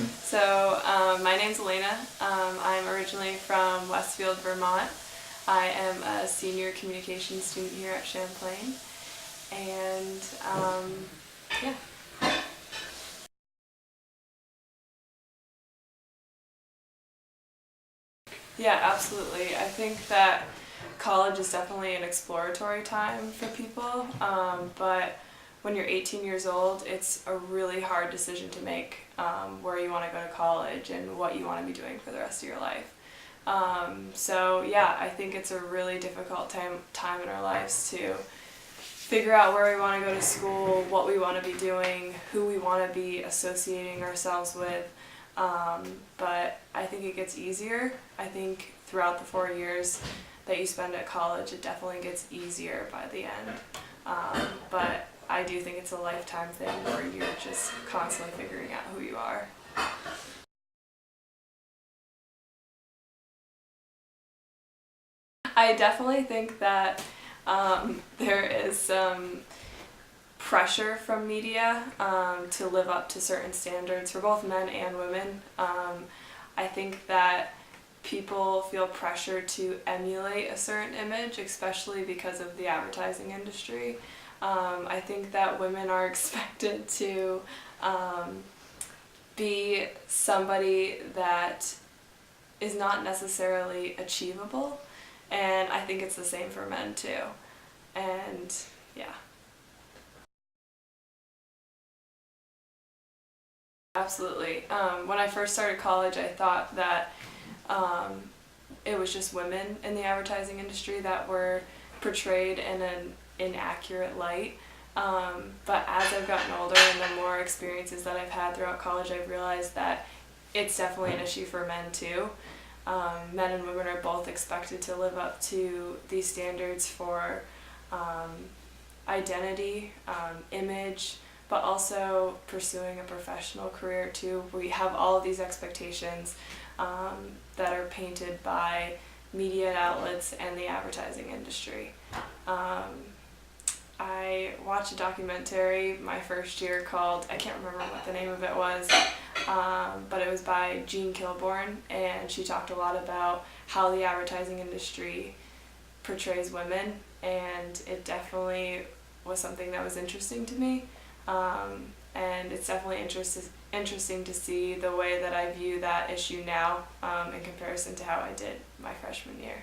So, my name's Alana. I'm originally from Westfield, Vermont. I am a senior communications student here at Champlain. And, yeah. Yeah, absolutely. I think that college is definitely an exploratory time for people, but when you're 18 years old, it's a really hard decision to make where you want to go to college and what you want to be doing for the rest of your life. So yeah, I think it's a really difficult time in our lives to figure out where we want to go to school, what we want to be doing, who we want to be associating ourselves with. But I think it gets easier. I think throughout the 4 years that you spend at college, it definitely gets easier by the end. But I do think it's a lifetime thing where you're just constantly figuring out who you are. I definitely think that there is some pressure from media to live up to certain standards for both men and women. I think that people feel pressure to emulate a certain image, especially because of the advertising industry. I think that women are expected to be somebody that is not necessarily achievable, and I think it's the same for men too. And yeah. Absolutely. When I first started college, I thought that it was just women in the advertising industry that were portrayed in an inaccurate light. But as I've gotten older and the more experiences that I've had throughout college, I've realized that it's definitely an issue for men too. Men and women are both expected to live up to these standards for identity, image, but also pursuing a professional career too. We have all of these expectations that are painted by media outlets and the advertising industry. I watched a documentary my first year called, I can't remember what the name of it was, but it was by Jean Kilbourne, and she talked a lot about how the advertising industry portrays women, and it definitely was something that was interesting to me. And it's definitely interesting to see the way that I view that issue now in comparison to how I did my freshman year.